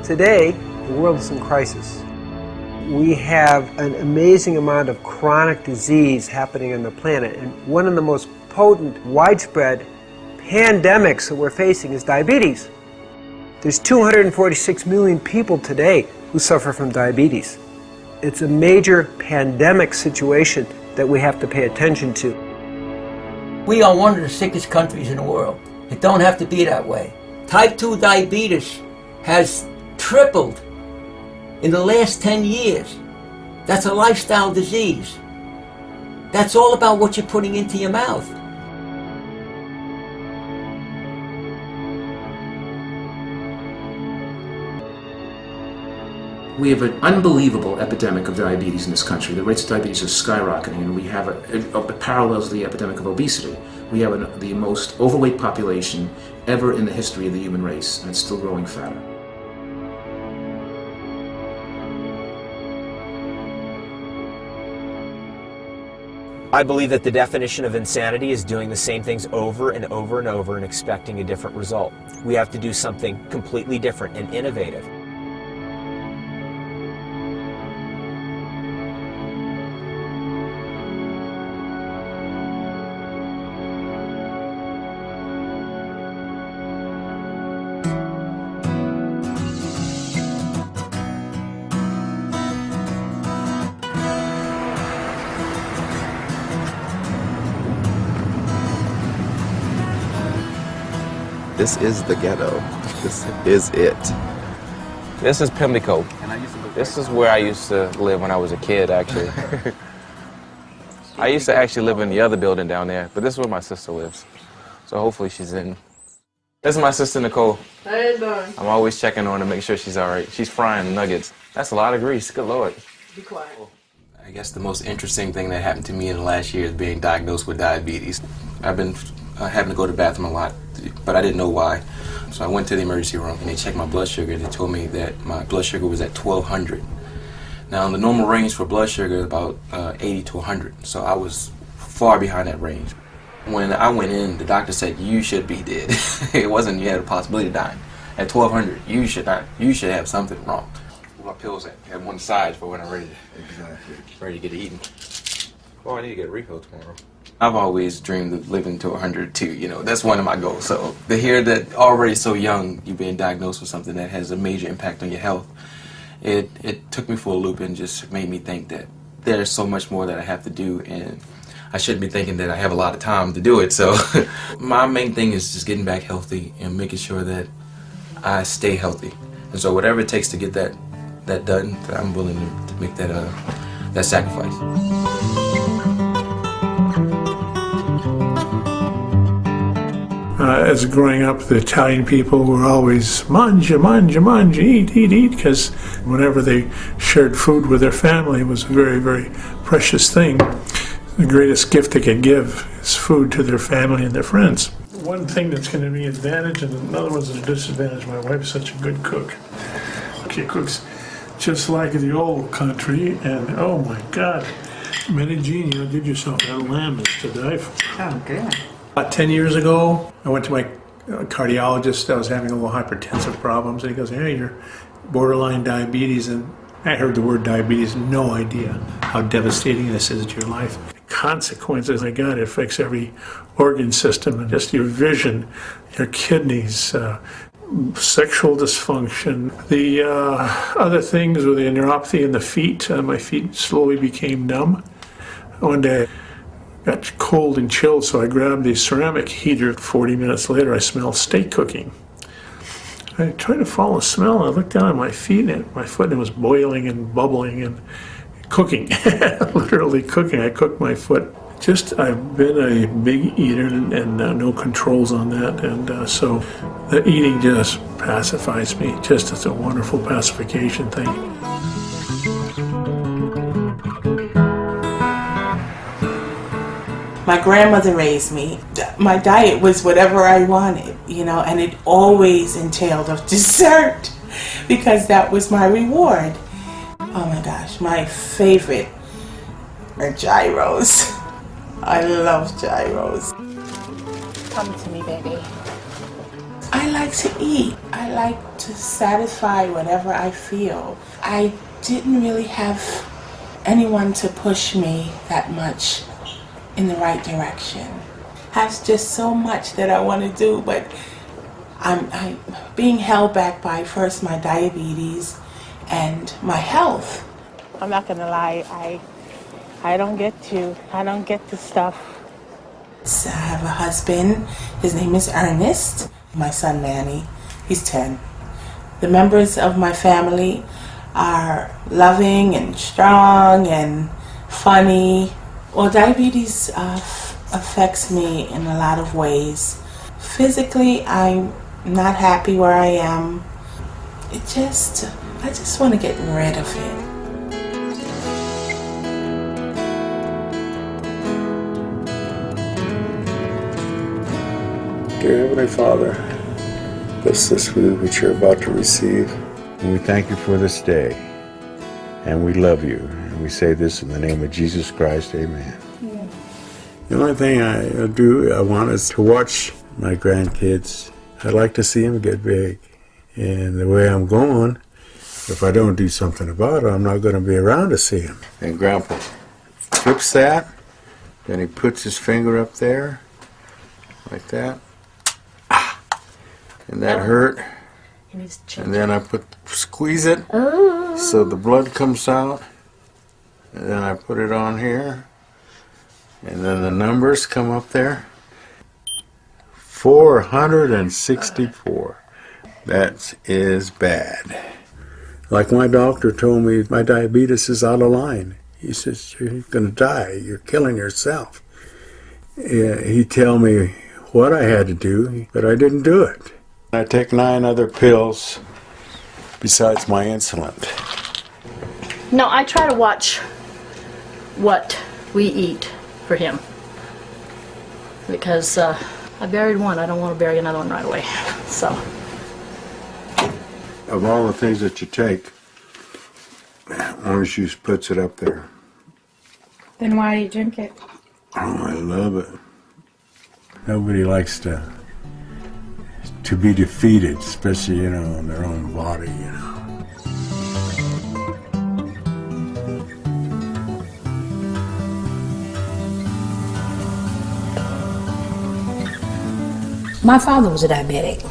Today, the world is in crisis. We have an amazing amount of chronic disease happening on the planet, and one of the most potent, widespread pandemics that we're facing is diabetes. There's 246 million people today who suffer from diabetes. It's a major pandemic situation that we have to pay attention to. We are one of the sickest countries in the world. It don't have to be that way. Type 2 diabetes has tripled in the last 10 years. That's a lifestyle disease. That's all about what you're putting into your mouth. We have an unbelievable epidemic of diabetes in this country. The rates of diabetes are skyrocketing, and we have it parallels the epidemic of obesity. We have the most overweight population ever in the history of the human race, and it's still growing fatter. I believe that the definition of insanity is doing the same things over and over and over and expecting a different result. We have to do something completely different and innovative. This is the ghetto. This is it. This is Pimlico. This is where I used to live when I was a kid, actually. I used to actually live in the other building down there, but this is where my sister lives. So hopefully she's in. This is my sister, Nicole. How you doing? I'm always checking on her to make sure she's all right. She's frying nuggets. That's a lot of grease. Good Lord. Be quiet. I guess the most interesting thing that happened to me in the last year is being diagnosed with diabetes. I've been having to go to the bathroom a lot, but I didn't know why. So I went to the emergency room and they checked my blood sugar. They told me that my blood sugar was at 1200. Now the normal range for blood sugar is about 80 to 100. So I was far behind that range. When I went in, the doctor said, you should be dead. It wasn't you had a possibility of dying. At 1200, you should have something wrong. Where my pills at? I have one side for when I'm ready to get eaten. Oh, I need to get a refill tomorrow. I've always dreamed of living to 100 too, you know, that's one of my goals. So to hear that already so young, you're being diagnosed with something that has a major impact on your health, it took me for a loop and just made me think that there's so much more that I have to do, and I shouldn't be thinking that I have a lot of time to do it. So my main thing is just getting back healthy and making sure that I stay healthy. And so whatever it takes to get that done, I'm willing to make that sacrifice. As growing up, the Italian people were always mangia, mangia, mangia, eat, eat, eat, because whenever they shared food with their family, it was a very, very precious thing. The greatest gift they could give is food to their family and their friends. One thing that's going to be an advantage and another one's a disadvantage. My wife's such a good cook. She cooks just like the old country, and oh my God, Medellin, you did yourself, that lamb is to die for. Oh, good. About 10 years ago, I went to my cardiologist. I was having a little hypertensive problems, and he goes, hey, you're borderline diabetes. And I heard the word diabetes, no idea how devastating this is to your life. The consequences, my God, it affects every organ system, and just your vision, your kidneys, sexual dysfunction. The other things were the neuropathy in the feet. My feet slowly became numb. One day, got cold and chilled, so I grabbed the ceramic heater. 40 minutes later, I smelled steak cooking. I tried to follow the smell, and I looked down at my feet, and my foot, and it was boiling and bubbling and cooking, literally cooking. I cooked my foot. I've been a big eater and no controls on that, and so the eating just pacifies me. It's a wonderful pacification thing. My grandmother raised me. My diet was whatever I wanted, you know, and it always entailed a dessert because that was my reward. Oh my gosh, my favorite are gyros. I love gyros. Come to me, baby. I like to eat. I like to satisfy whatever I feel. I didn't really have anyone to push me that much in the right direction. I have just so much that I want to do, but I'm being held back by first my diabetes and my health. I'm not gonna lie, I don't get the stuff. I have a husband, his name is Ernest. My son Manny, he's 10. The members of my family are loving and strong and funny. Well, diabetes affects me in a lot of ways. Physically, I'm not happy where I am. I just want to get rid of it. Dear Heavenly Father, bless this food which you're about to receive. And we thank you for this day. And we love you. And we say this in the name of Jesus Christ, amen. Yeah. The only thing I want is to watch my grandkids. I'd like to see them get big. And the way I'm going, if I don't do something about it, I'm not going to be around to see them. And Grandpa flips that, then he puts his finger up there, like that. And that hurt. And then I squeeze it so the blood comes out. And then I put it on here. And then the numbers come up there. 464. That is bad. Like my doctor told me, my diabetes is out of line. He says, you're going to die. You're killing yourself. He'd tell me what I had to do, but I didn't do it. I take 9 other pills besides my insulin. No, I try to watch what we eat for him. Because I buried one, I don't want to bury another one right away. So. Of all the things that you take, orange juice puts it up there. Then why do you drink it? Oh, I love it. Nobody likes to be defeated, especially, in their own body, My father was a diabetic.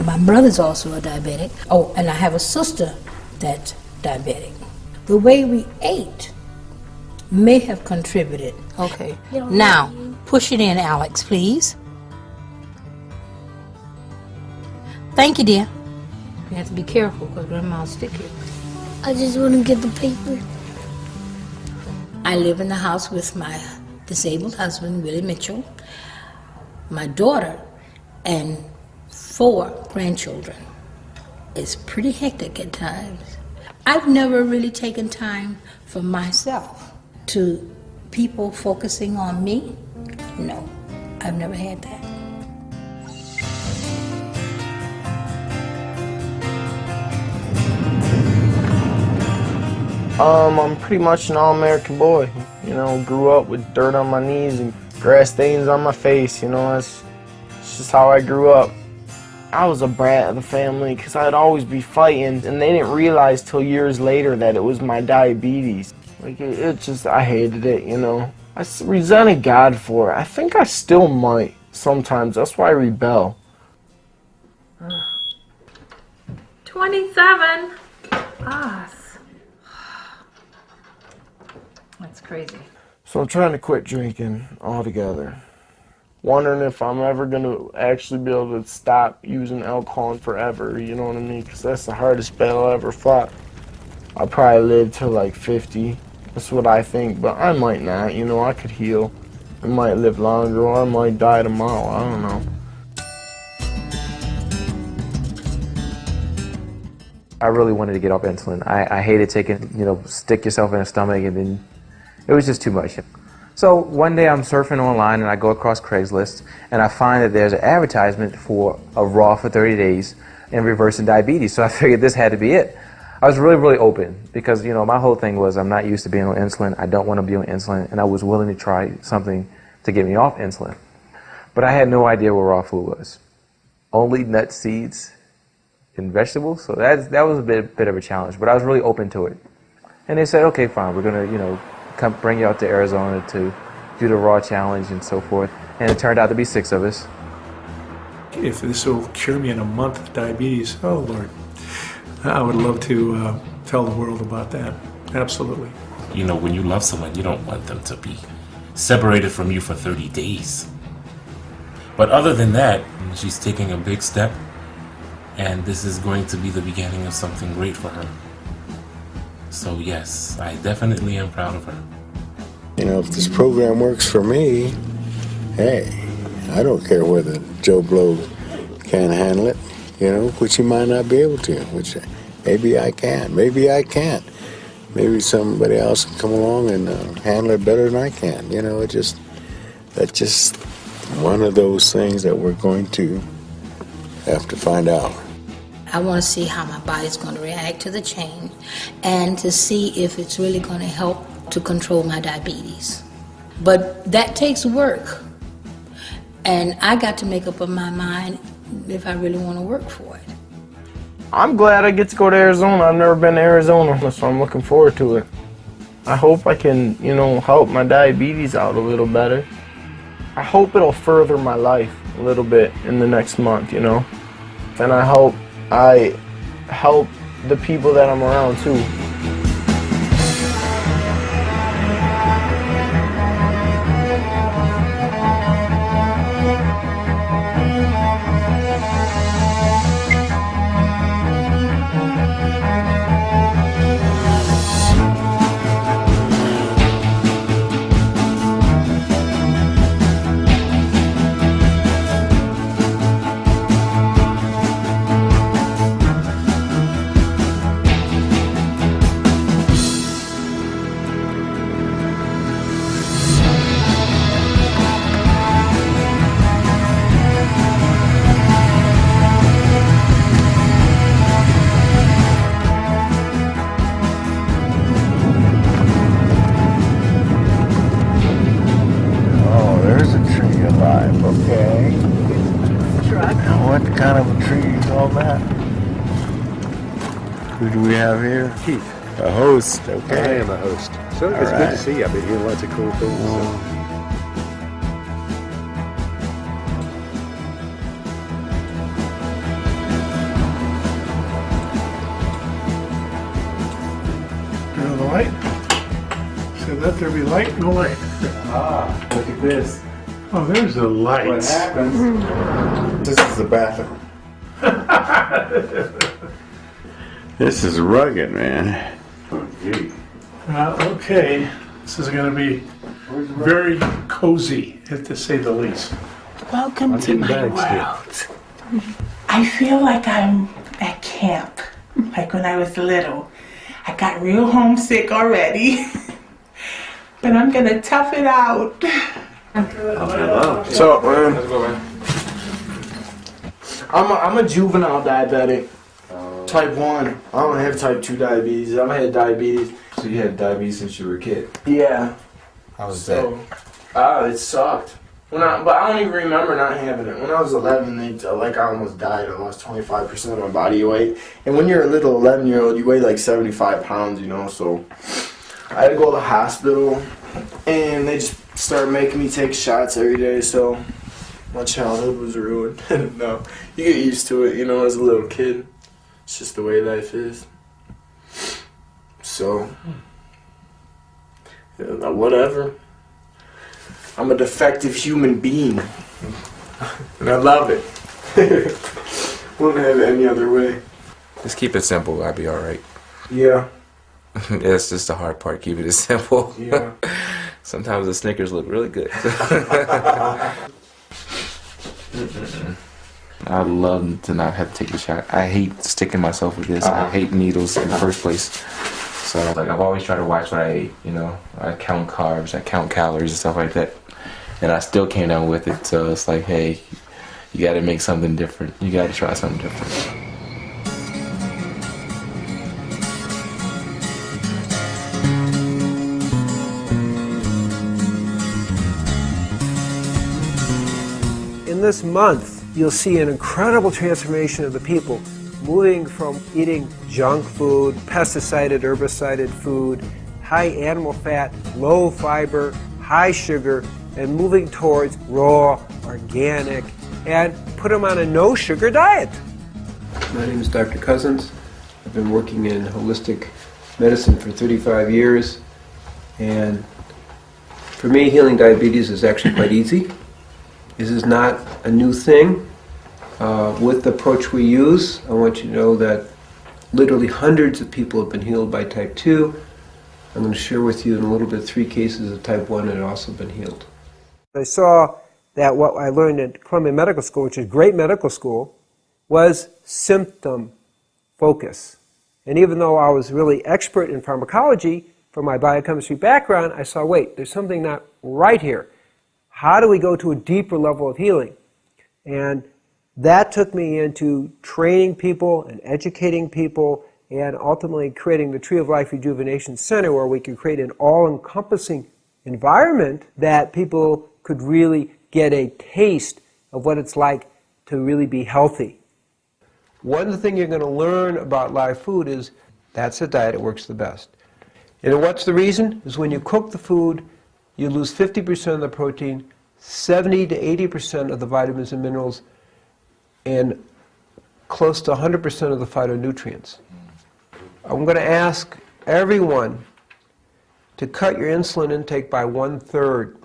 My brother's also a diabetic. Oh, and I have a sister that's diabetic. The way we ate may have contributed. Okay. Now, push it in, Alex, please. Thank you, dear. You have to be careful because Grandma's sticky. I just want to get the paper. I live in the house with my disabled husband, Willie Mitchell, my daughter, and 4 grandchildren. It's pretty hectic at times. I've never really taken time for myself. To people focusing on me, no, I've never had that. I'm pretty much an all-American boy. Grew up with dirt on my knees and grass stains on my face. It's just how I grew up. I was a brat of the family because I'd always be fighting, and they didn't realize till years later that it was my diabetes. I hated it, I resented God for it. I think I still might sometimes. That's why I rebel. 27. That's crazy. So I'm trying to quit drinking altogether. Wondering if I'm ever going to actually be able to stop using alcohol forever, you know what I mean? Because that's the hardest battle I ever fought. I'll probably live till like 50. That's what I think, but I might not. I could heal. I might live longer, or I might die tomorrow. I don't know. I really wanted to get off insulin. I hated taking, stick yourself in the stomach, and then it was just too much. So one day I'm surfing online and I go across Craigslist and I find that there's an advertisement for a raw for 30 days and reversing diabetes. So I figured this had to be it. I was really, really open because, my whole thing was I'm not used to being on insulin. I don't want to be on insulin, and I was willing to try something to get me off insulin. But I had no idea what raw food was. only nuts, seeds, and vegetables. So that was a bit of a challenge, but I was really open to it. And they said, okay, fine, we're gonna, come bring you out to Arizona to do the raw challenge and so forth. And it turned out to be 6 of us. If this will cure me in a month of diabetes, oh Lord, I would love to tell the world about that. Absolutely. When you love someone, you don't want them to be separated from you for 30 days. But other than that, she's taking a big step, and this is going to be the beginning of something great for her. So yes, I definitely am proud of her. If this program works for me, hey, I don't care whether Joe Blow can't handle it, which he might not be able to, which maybe I can, maybe I can't. Maybe somebody else can come along and handle it better than I can. That's just one of those things that we're going to have to find out. I want to see how my body's going to react to the change and to see if it's really going to help to control my diabetes. But that takes work. And I got to make up my mind if I really want to work for it. I'm glad I get to go to Arizona. I've never been to Arizona, so I'm looking forward to it. I hope I can, help my diabetes out a little better. I hope it'll further my life a little bit in the next month, And I hope I help the people that I'm around too. Who do we have here? Keith. A host, okay. I am a host. So it's good to see you. I've been hearing lots of cool things. Turn on the light. So let there be light, no light. Look at this. Oh, there's the light. What happens? This is the bathroom. This is rugged, man. Oh, gee. Okay, this is going to be very cozy, to say the least. Welcome to my world. I feel like I'm at camp, like when I was little. I got real homesick already, but I'm going to tough it out. What's up, man? How's it going, man? I'm a juvenile diabetic. Type 1. I don't have type 2 diabetes. I've had diabetes. So you had diabetes since you were a kid? Yeah. How was that? It sucked. But I don't even remember not having it. When I was 11, I almost died. I lost 25% of my body weight. And when you're a little 11-year-old, you weigh like 75 pounds, so I had to go to the hospital, and they just started making me take shots every day, so my childhood was ruined. No, you get used to it, as a little kid. It's just the way life is. So, whatever. I'm a defective human being. And I love it. Wouldn't have it any other way. Just keep it simple, I'll be alright. Yeah. That's just the hard part, keep it simple. Yeah. Sometimes the Snickers look really good. I'd love to not have to take the shot. I hate sticking myself with this. I hate needles in the first place. So I've always tried to watch what I ate, I count carbs, I count calories and stuff like that. And I still came down with it. So it's like, hey, you gotta make something different. You gotta try something different. In this month, you'll see an incredible transformation of the people, moving from eating junk food, pesticided, herbicided food, high animal fat, low fiber, high sugar, and moving towards raw, organic, and put them on a no-sugar diet. My name is Dr. Cousens. I've been working in holistic medicine for 35 years, and for me, healing diabetes is actually quite easy. This is not a new thing. With the approach we use, I want you to know that literally hundreds of people have been healed by type 2. I'm going to share with you in a little bit 3 cases of type 1 that have also been healed. I saw that what I learned at Columbia Medical School, which is great medical school, was symptom focus. And even though I was really expert in pharmacology from my biochemistry background, I saw, wait, there's something not right here. How do we go to a deeper level of healing? And that took me into training people and educating people and ultimately creating the Tree of Life Rejuvenation Center, where we could create an all-encompassing environment that people could really get a taste of what it's like to really be healthy. One thing you're going to learn about live food is that's a diet that works the best. And what's the reason? Is when you cook the food, you lose 50% of the protein, 70 to 80% of the vitamins and minerals, and close to 100% of the phytonutrients. I'm going to ask everyone to cut your insulin intake by 1/3.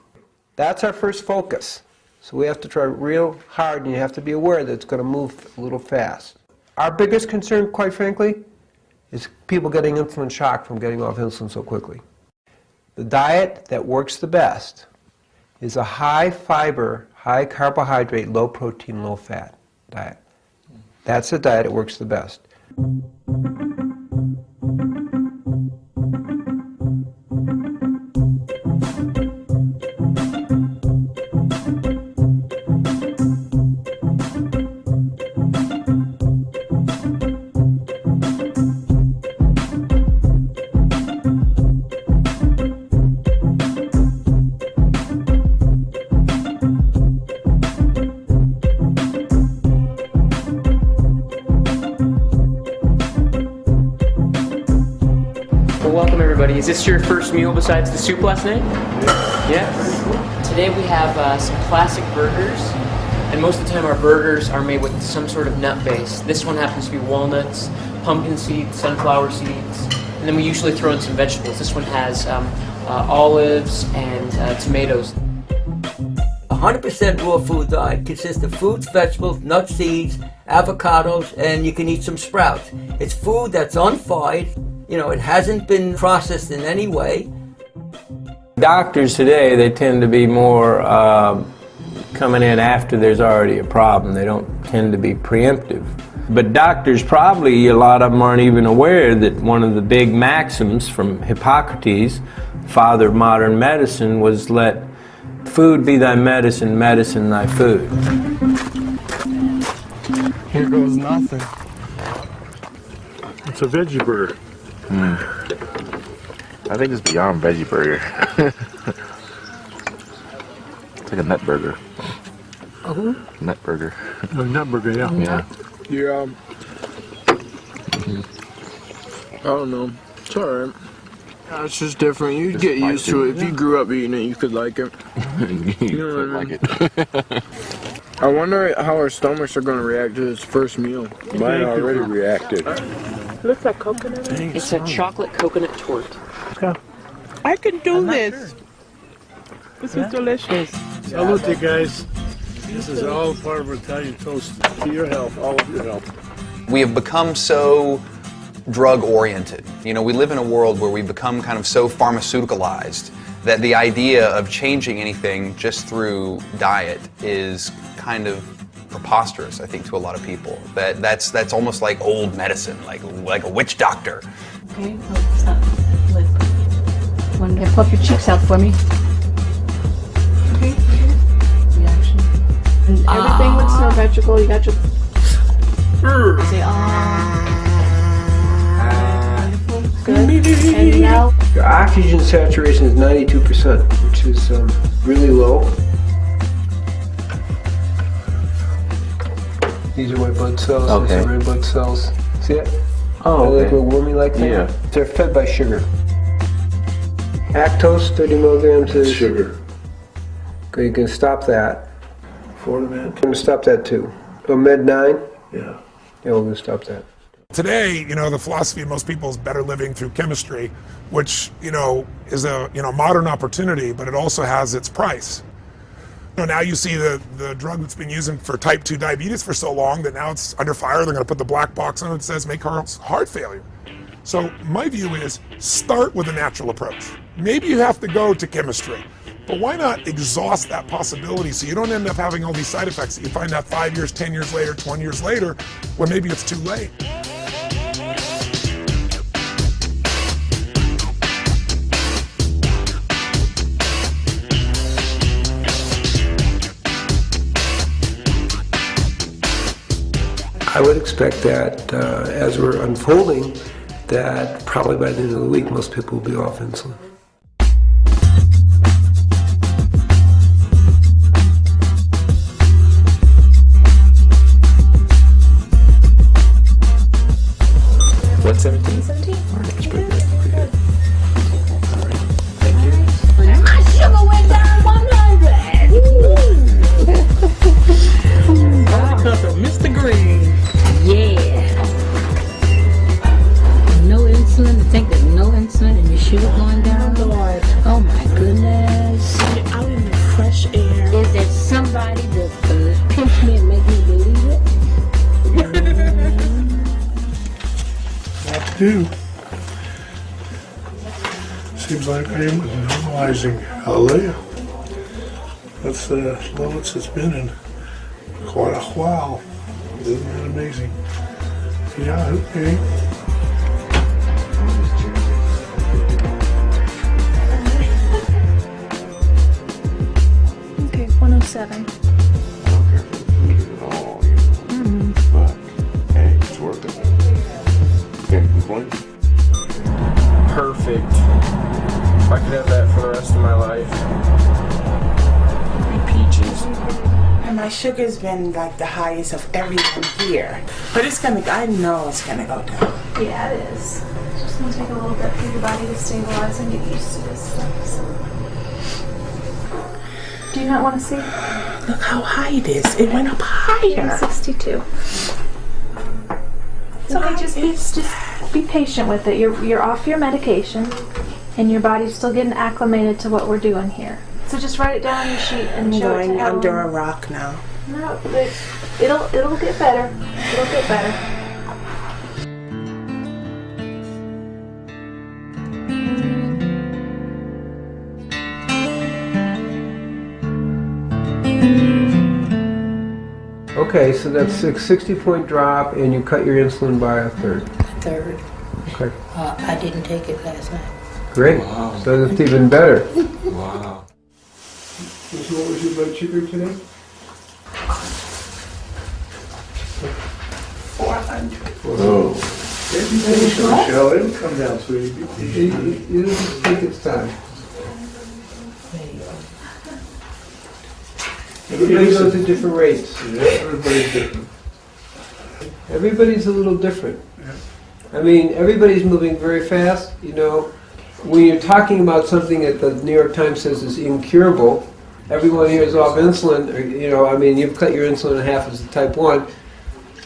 That's our first focus. So we have to try real hard, and you have to be aware that it's going to move a little fast. Our biggest concern, quite frankly, is people getting insulin shock from getting off insulin so quickly. The diet that works the best is a high fiber, high carbohydrate, low protein, low fat diet. That's the diet that works the best. Welcome everybody. Is this your first meal besides the soup last night? Yes. Today we have some classic burgers, and most of the time our burgers are made with some sort of nut base. This one happens to be walnuts, pumpkin seeds, sunflower seeds, and then we usually throw in some vegetables. This one has olives and tomatoes. 100% raw food diet consists of fruits, vegetables, nuts, seeds, avocados, and you can eat some sprouts. It's food that's unfried. You know, it hasn't been processed in any way. Doctors today, they tend to be more coming in after there's already a problem. They don't tend to be preemptive. But doctors probably, a lot of them aren't even aware that one of the big maxims from Hippocrates, father of modern medicine, was let food be thy medicine, medicine thy food. Here goes nothing. It's a veggie burger. I think it's beyond veggie burger. It's like a nut burger. Nut burger. A nut burger, yeah. Yeah. Yeah. I don't know. It's alright. It's just different. You get used to it. If you grew up eating it, you could like it. You know what I mean? Like it. I wonder how our stomachs are going to react to this first meal. Mine already reacted. Looks like coconut. It's a chocolate coconut torte. I can do this. This is delicious. Salute, guys. This is all part of Italian toast. To your health, all of your health. We have become so drug-oriented. You know, we live in a world where we've become kind of so pharmaceuticalized that the idea of changing anything just through diet is kind of preposterous, I think, to a lot of people. That's almost like old medicine, like a witch doctor. Okay, stop. Want to puff your cheeks out for me? Okay. Reaction. And everything looks symmetrical. You got your. Say wonderful. Good. And now. Your oxygen saturation is 92%, which is really low. These are white blood cells. Okay. These are red blood cells. See it? Oh, They okay. look wormy like that? Yeah. They're fed by sugar. Lactose, 30 milligrams is Sugar. Okay, you can stop that. Fortimed. I'm going to stop that too. Oh, Med 9? Yeah. Yeah, we're going to stop that. Today, the philosophy of most people is better living through chemistry, which, is a, modern opportunity, but it also has its price. Now you see the drug that's been using for type 2 diabetes for so long that now it's under fire. They're going to put the black box on it that says make heart failure. So my view is start with a natural approach. Maybe you have to go to chemistry, but why not exhaust that possibility so you don't end up having all these side effects that you find out 5 years, 10 years later, 20 years later, when maybe it's too late. I would expect that as we're unfolding, that probably by the end of the week, most people will be off insulin. What's 17? 17. That's pretty good. My sugar went down 100. Because of Mr. Green. Yeah. No insulin. To think that no insulin and your sugar going down. Lord. Oh my goodness. Get out in the fresh air. Is there somebody that pinch me and make me believe it? What to do? Seems like I am normalizing. Hallelujah. That's the lowest it's been in quite a while. Isn't that amazing? Yeah, okay. Okay, 107. But, hey, it's working. Can't complain. Perfect. If I could have that for the rest of my life, it'd be peaches. And my sugar's been like the highest of everyone here. But I know it's gonna go down. Yeah, it is. It's just gonna take a little bit for your body to stabilize and get used to this stuff. So. Do you not want to see? Look how high it is. It went up higher. 62. It's okay. Just be patient with it. You're off your medication, and your body's still getting acclimated to what we're doing here. So just write it down on your sheet and I'm show it to going Ellen. under a rock now. No, it'll get better. It'll get better. Okay, so that's a 60-point drop, and you cut your insulin by a third. Third. Okay, I didn't take it last night. great. Wow. So that's even better. Wow. So what was your blood sugar today? 400. Oh. Be patient, Michelle. It'll come down, sweetie. Be patient. It'll just take its time. Everybody goes at different rates. Yeah, everybody's different. Everybody's a little different. I mean, everybody's moving very fast. When you're talking about something that the New York Times says is incurable, everyone here is off insulin, you've cut your insulin in half as a type 1.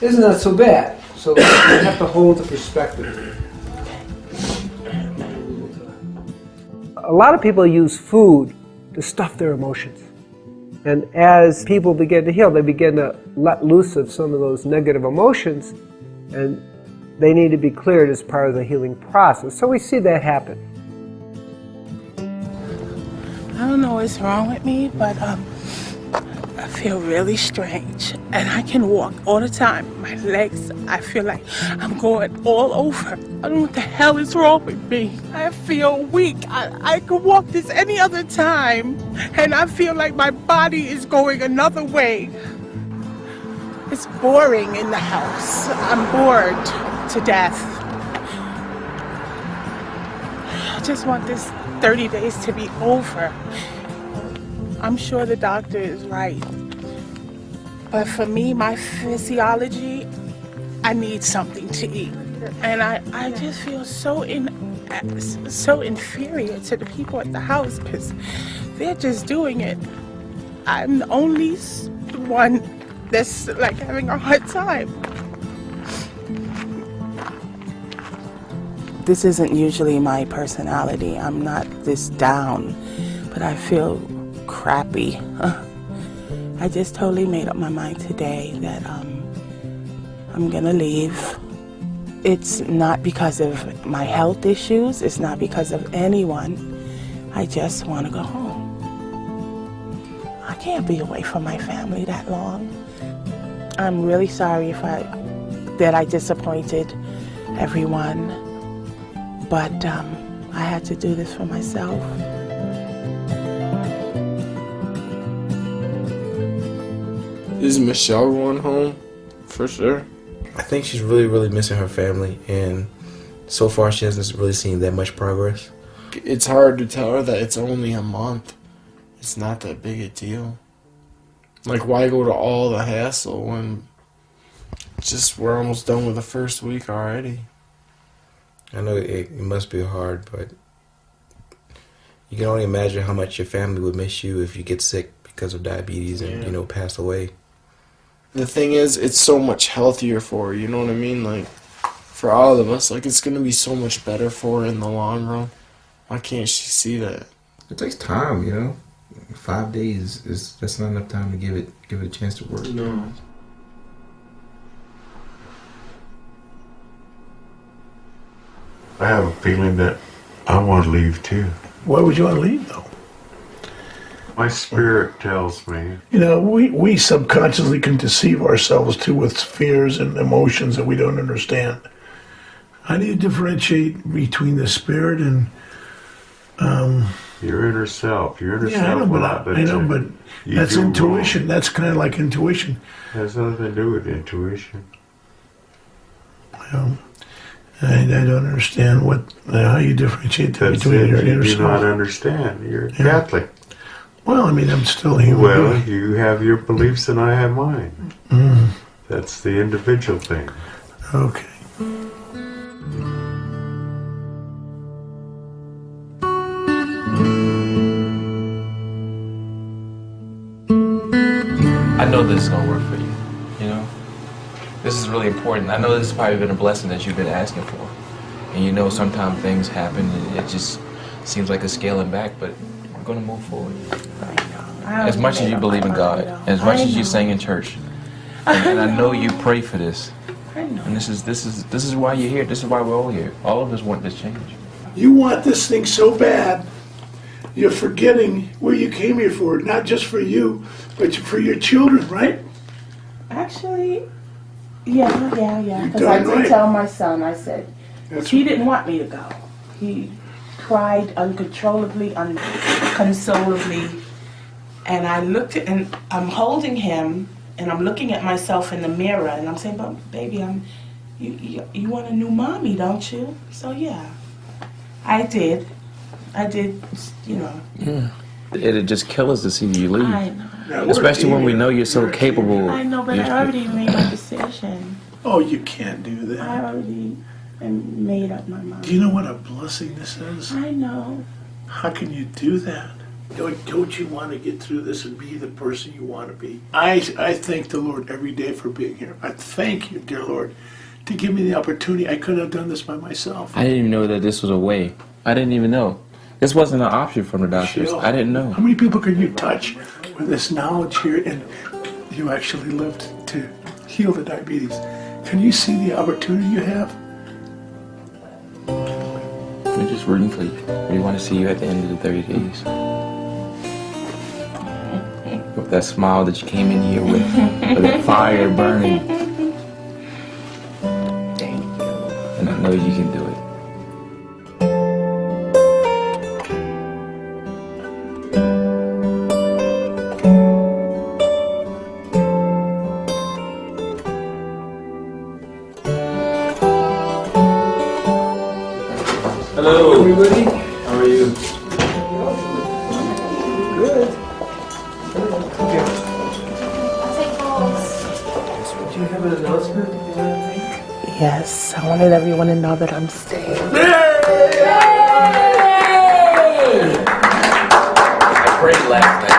Isn't that so bad? So you have to hold the perspective. A lot of people use food to stuff their emotions. And as people begin to heal, they begin to let loose of some of those negative emotions, and they need to be cleared as part of the healing process. So we see that happen. I don't know what's wrong with me, but I feel really strange. And I can walk all the time. My legs, I feel like I'm going all over. I don't know what the hell is wrong with me. I feel weak. I could walk this any other time. And I feel like my body is going another way. It's boring in the house. I'm bored to death. I just want this 30 days to be over. I'm sure the doctor is right. But for me, my physiology, I need something to eat. And I just feel so inferior to the people at the house because they're just doing it. I'm the only one that's like having a hard time. This isn't usually my personality. I'm not this down, but I feel crappy. I just totally made up my mind today that I'm gonna leave. It's not because of my health issues. It's not because of anyone. I just want to go home. I can't be away from my family that long. I'm really sorry that I disappointed everyone, but I had to do this for myself. Is Michelle going home? For sure. I think she's really, really missing her family, and so far she hasn't really seen that much progress. It's hard to tell her that it's only a month. It's not that big a deal. Like, why go to all the hassle when we're almost done with the first week already? I know it must be hard, but you can only imagine how much your family would miss you if you get sick because of diabetes and, pass away. The thing is, it's so much healthier for her, you know what I mean? Like, for all of us, like, it's going to be so much better for her in the long run. Why can't she see that? It takes time, 5 days that's not enough time to give it a chance to work. No. I have a feeling that I want to leave too. Why would you want to leave, though? My spirit tells me. We subconsciously can deceive ourselves too with fears and emotions that we don't understand. I need to differentiate between the spirit and your inner self. Your inner yeah, self. I know, but that's intuition. That's kind of like intuition. It has nothing to do with intuition. I don't understand how you differentiate between your inner You self. do not understand. You're Catholic. Well, I'm still a human being. You have your beliefs and I have mine. Mm. That's the individual thing. Okay. I know this is going to work for you, This is really important. I know this has probably been a blessing that you've been asking for. And sometimes things happen and it just seems like a scaling back, but we're going to move forward. As much as you believe in God, as much as you sing in church, and I know you pray for this. And this is why you're here. This is why we're all here. All of us want this change. You want this thing so bad, you're forgetting where you came here for. Not just for you, but for your children, right? Actually, yeah. Because You're I darn did tell my son, I said, he didn't want me to go. He cried uncontrollably, unconsolably. And I looked at, and I'm holding him, and I'm looking at myself in the mirror, and I'm saying, but baby, you want a new mommy, don't you? So yeah, I did, Yeah. It'd just kill us to see you leave. I know. Especially when we know you're so capable. I know, but I already made my decision. Oh, you can't do that. I already made up my mind. Do you know what a blessing this is? I know. How can you do that? Don't you want to get through this and be the person you want to be? I thank the Lord every day for being here. I thank you, dear Lord, to give me the opportunity. I couldn't have done this by myself. I didn't even know that this was a way. I didn't even know. This wasn't an option from the doctors. I didn't know. How many people can you touch with this knowledge here and you actually lived to heal the diabetes? Can you see the opportunity you have? We're just rooting for you. We want to see you at the end of the 30 days. With that smile that you came in here with that fire burning. Thank you. And I know you can do it. Hello. Everybody. How are you? Good. I'll take balls. have an announcement? Yes, I wanted everyone to know that I'm staying. I prayed last night.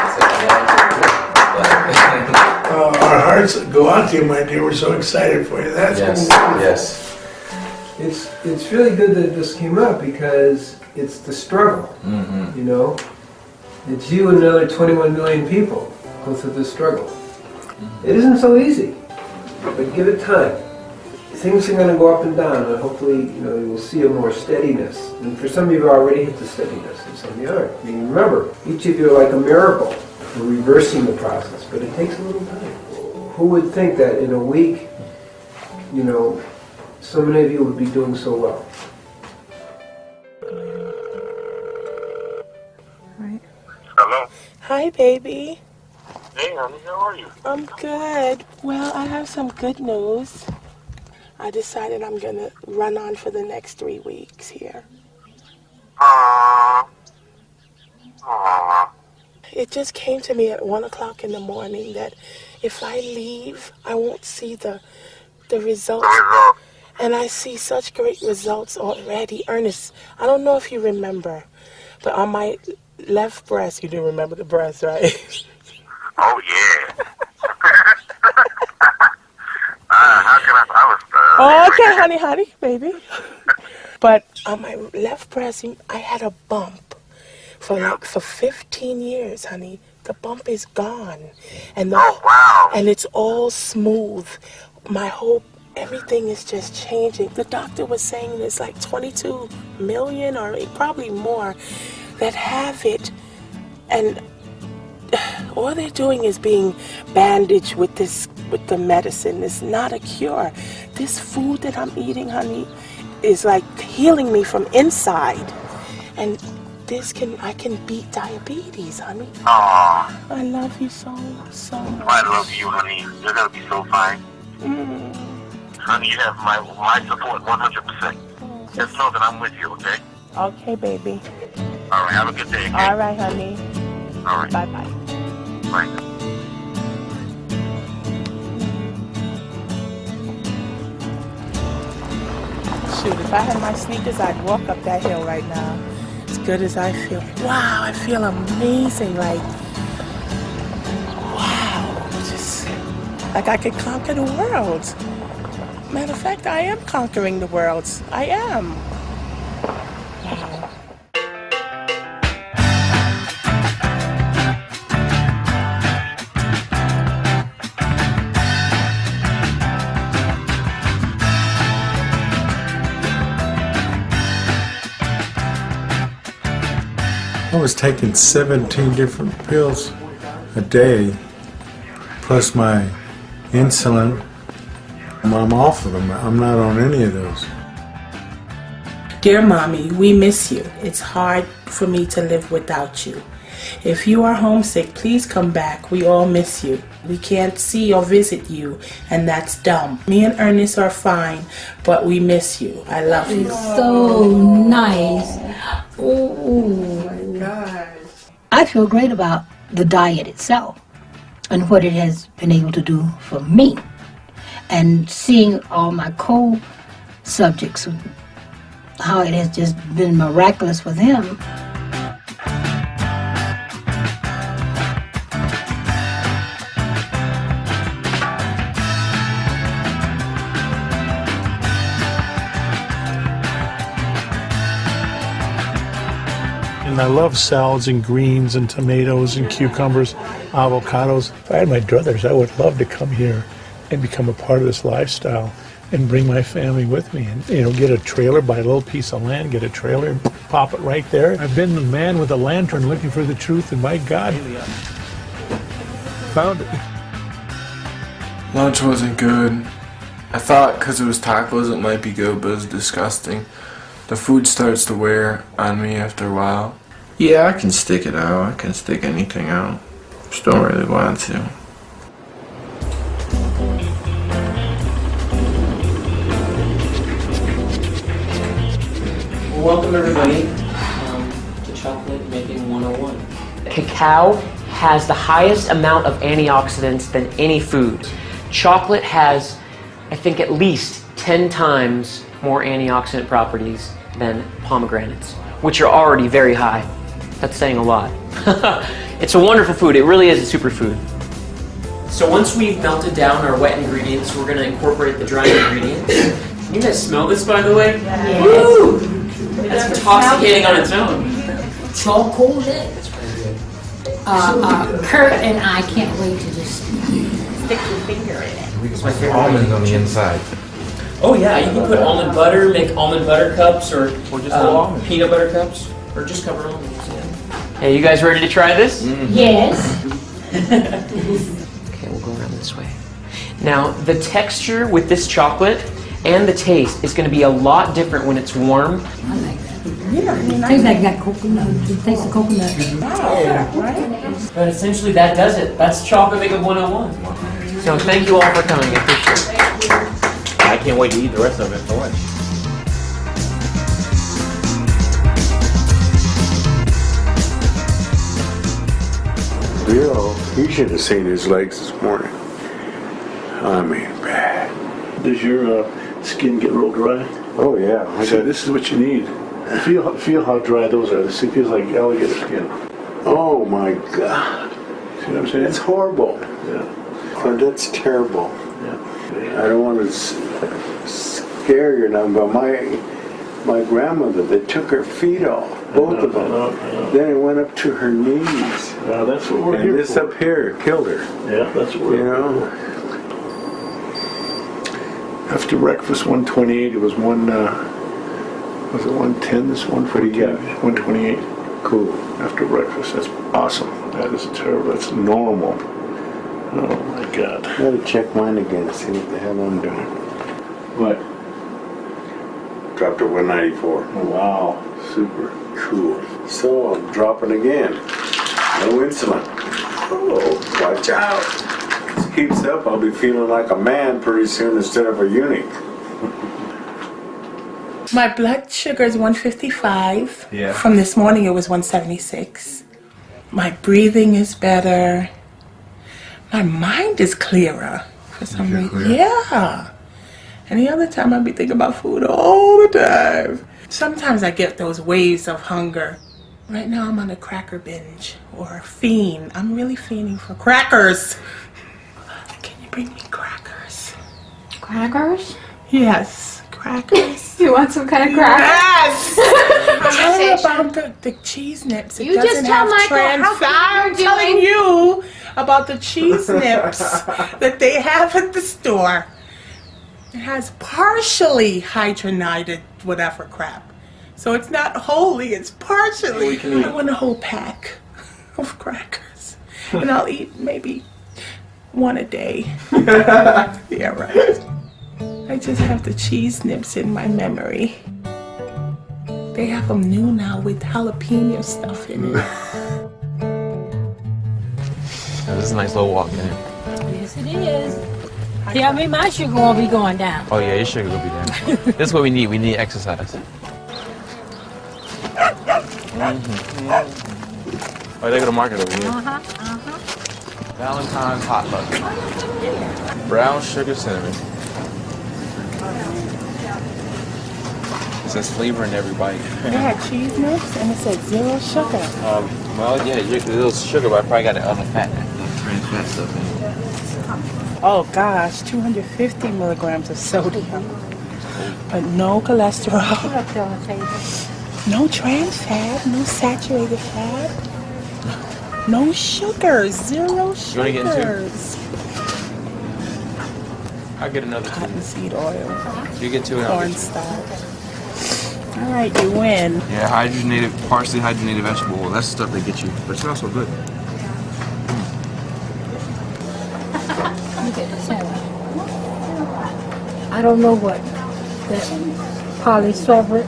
Our hearts go out to you, my dear. We're so excited for you. That's Yes. It's really good that this came up because it's the struggle. You know, it's you and another 21 million people go through this struggle. It isn't so easy, but give it time. Things are going to go up and down, and hopefully, you know, you will see a more steadiness. And for some of you, have already hit the steadiness, and some of you aren't. I mean, remember, each of you are like a miracle for reversing the process, but it takes a little time. Who would think that in a week, you know, so many of you would be doing so well? Hello. Hi, baby. Hey, honey, how are you? I'm good. Well, I have some good news. I decided I'm going to run on for the next 3 weeks here. It just came to me at 1 o'clock in the morning that if I leave, I won't see the results. And I see such great results already. Ernest, I don't know if you remember, but on my left breast, you do remember the breast, right? Oh, yeah. How can I was, Oh, okay, honey, baby. But on my left breast, I had a bump for 15 years, honey. The bump is gone, and and it's all smooth. Everything is just changing. The doctor was saying there's like 22 million or probably more that have it, and all they're doing is being bandaged with the medicine. It's not a cure. This food that I'm eating, honey, is like healing me from inside. And I can beat diabetes, honey. Aw. I love you so much. I love you, honey. You're going to be so fine. Honey, you have my support 100%. Just know that I'm with you, okay? Okay, baby. All right, have a good day, okay? All right, honey. All right. Bye-bye. Bye. Shoot, if I had my sneakers, I'd walk up that hill right now. As good as I feel. Wow, I feel amazing. Like, wow. Just like I could conquer the world. Matter of fact, I am conquering the world. I am. Wow. I was taking 17 different pills a day, plus my insulin. I'm off of them. I'm not on any of those. Dear Mommy, we miss you. It's hard for me to live without you. If you are homesick, please come back. We all miss you. We can't see or visit you, and that's dumb. Me and Ernest are fine, but we miss you. I love you. It's so nice. Oh my gosh. I feel great about the diet itself and what it has been able to do for me. And seeing all my co-subjects, how it has just been miraculous for them. And I love salads and greens and tomatoes and cucumbers, avocados. If I had my druthers, I would love to come here and become a part of this lifestyle and bring my family with me and, get a trailer, buy a little piece of land, get a trailer, and pop it right there. I've been the man with a lantern looking for the truth, and my God, found it. Lunch wasn't good. I thought because it was tacos it might be good, but it was disgusting. The food starts to wear on me after a while. Yeah, I can stick it out. I can stick anything out. Just don't really want to. Welcome everybody to Chocolate Making 101. Cacao has the highest amount of antioxidants than any food. Chocolate has I think at least 10 times more antioxidant properties than pomegranates, which are already very high. That's saying a lot. It's a wonderful food. It really is a superfood. So once we've melted down our wet ingredients, we're going to incorporate the dry ingredients. You guys smell this, by the way? Yes. Woo! That's intoxicating on its own. Chocolate. Kurt and I can't wait to just stick your finger in it. It's my favorite. Almonds on the inside. Oh yeah, you can put almond butter, make almond butter cups, or just almonds. peanut butter cups, or just cover almonds. Yeah. Hey, you guys ready to try this? Yes. Okay, we'll go around this way. Now, the texture with this chocolate and the taste is going to be a lot different when it's warm. I like that. Yeah, it tastes like that coconut. It tastes like coconut. But essentially that does it. That's chocolate makeup 101. So thank you all for coming. I appreciate it. I can't wait to eat the rest of it for lunch. Bill, he should have seen his legs this morning. I mean, bad. Does your skin get real dry? Oh yeah. See, this is what you need. Feel how dry those are. This feels like alligator skin. Oh my God. See what I'm saying? It's horrible. Yeah. Oh, that's terrible. Yeah. I don't want to scare you now, but my grandmother, they took her feet off, both of them. Then it went up to her knees. Now that's what we're and here this for. up here killed her. Yeah, that's what we're You know? After breakfast, 128. It was one. Was it 110? This 142. 128. Cool. After breakfast, that's awesome. That is terrible. That's normal. Oh my God. I gotta check mine again to see what the hell I'm doing. What? Dropped to 194. Oh, wow. Super. Cool. So I'm dropping again. No insulin. Oh, watch out. If this keeps up, I'll be feeling like a man pretty soon instead of a eunuch. My blood sugar is 155. Yeah. From this morning it was 176. My breathing is better. My mind is clearer for some reason. Yeah. Any other time I'd be thinking about food all the time. Sometimes I get those waves of hunger. Right now I'm on a cracker binge or a fiend. I'm really fiending for crackers. Can you bring me crackers? Crackers? Yes, crackers. You want some kind of cracker? Yes! Tell me about the cheese nips. It You just doesn't tell have Michael how I'm you're telling doing. you about the cheese nips that they have at the store. It has partially hydrogenated whatever crap. So it's not wholly, it's partially. I want a whole pack of crackers. And I'll eat maybe one a day. Yeah, right. I just have the cheese nips in my memory. They have them new now with jalapeno stuff in it. This is a nice little walk in here. Yes, it is. Tell me my sugar won't be going down. Oh yeah, your sugar will be down. This is what we need. We need exercise. Oh, they go to market over here. Valentine's hot luck. Brown sugar cinnamon. It says flavor in every bite. They had cheese nips and it said 0 sugar. Well, yeah, a little sugar, but I probably got the other fat, the trans fat stuff in it. Oh gosh, 250 milligrams of sodium. But no cholesterol. No trans fat, no saturated fat. No sugars, 0 sugars. You want to get into? I'll get another two. Cottonseed oil. You get two and I'll get two. Cornstarch. All right, you win. Yeah, hydrogenated, partially hydrogenated vegetable oil. That's the stuff they get you, but it's not so good. I don't know what that polysulfate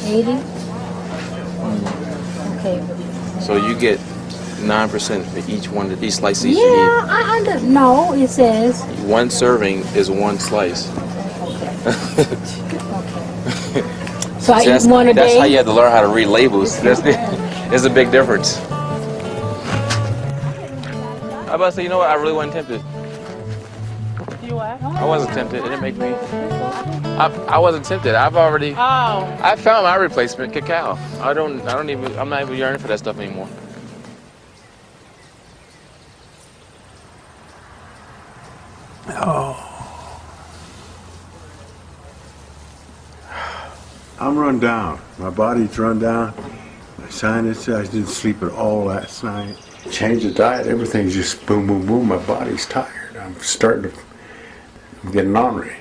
80. Okay. So you get 9% for each one, each slice each you Yeah, I no. It says need. One serving is one slice. so. I that's, eat one a that's day. how you have to learn how to read labels. There's a big difference. I'm about to say, you know what? I really wasn't tempted. You I wasn't tempted. It didn't make me. I wasn't tempted. I found my replacement, cacao. I'm not even yearning for that stuff anymore. Oh. I'm run down. My body's run down. My sinus, I didn't sleep at all last night. Change the diet, everything's just boom, boom, boom. My body's tired. I'm getting ornery.